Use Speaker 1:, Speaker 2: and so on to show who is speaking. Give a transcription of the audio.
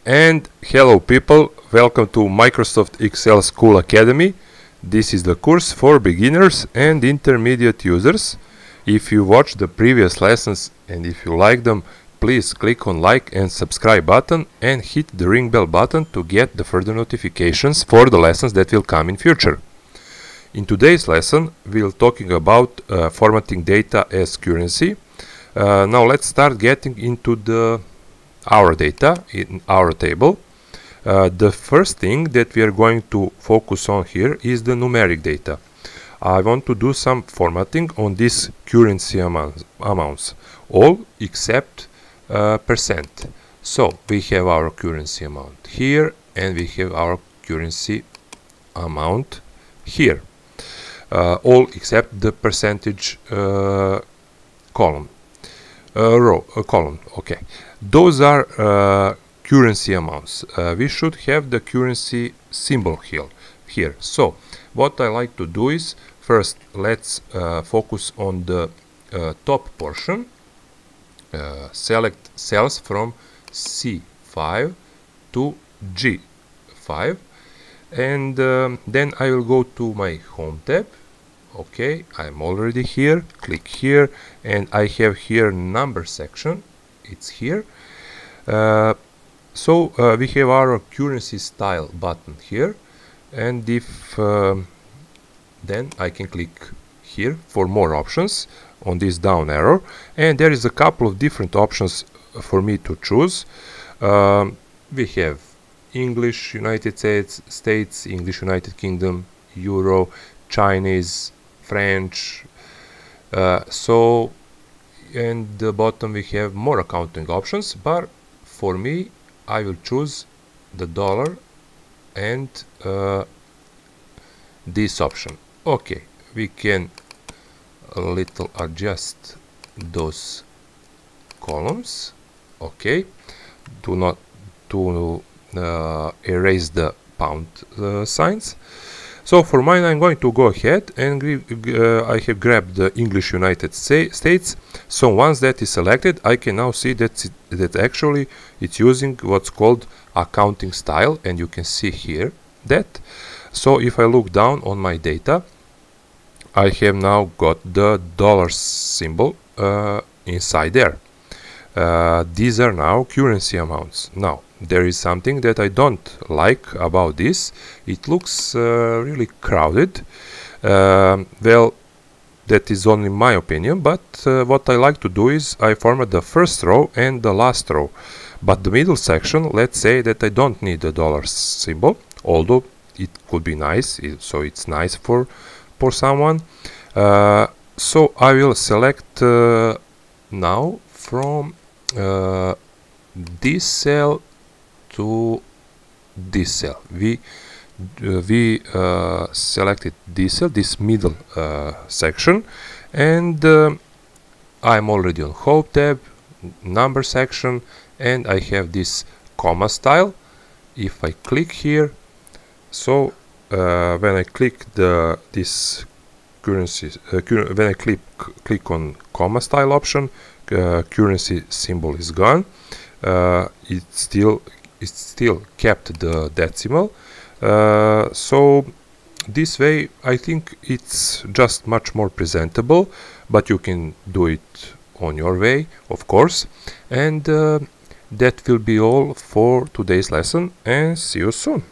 Speaker 1: And hello people, welcome to Microsoft Excel School Academy. This is the course for beginners and intermediate users. If you watched the previous lessons and if you like them, please click on like and subscribe button and hit the ring bell button to get the further notifications for the lessons that will come in future. In today's lesson, we'll talking about formatting data as currency. Now let's start getting into our data in our table. The first thing that we are going to focus on here is the numeric data. I want to do some formatting on these currency amounts, all except percent. So we have our currency amount here and we have our currency amount here, all except the percentage column. Column. Okay, those are currency amounts. We should have the currency symbol here. So what I like to do is first let's focus on the top portion. Select cells from C5 to G5, and then I will go to my home tab. Okay, I'm already here. Click here and I have here number section. It's here. So we have our currency style button here, and if then I can click here for more options on this down arrow, and there is a couple of different options for me to choose. We have English United States, English United Kingdom, Euro, Chinese, French, so and the bottom we have more accounting options, but for me I will choose the dollar and this option. Okay, we can a little adjust those columns. Okay, do not erase the pound signs. So for mine, I'm going to go ahead and I have grabbed the English United States. So once that is selected, I can now see that actually it's using what's called accounting style, and you can see here that. So if I look down on my data, I have now got the dollar symbol inside there. These are now currency amounts. Now there is something that I don't like about this. It looks really crowded. Well, that is only my opinion, but what I like to do is I format the first row and the last row, but the middle section, let's say that I don't need the dollar symbol, although it could be nice, so it's nice for someone. So I will select now from this cell to this cell. We selected this cell, this middle section, and I'm already on home tab, number section, and I have this comma style. If I click here, so when I click this currency, when I click on comma style option, currency symbol is gone. It still kept the decimal. So this way I think it's just much more presentable, but you can do it on your way, of course. And that will be all for today's lesson, and see you soon.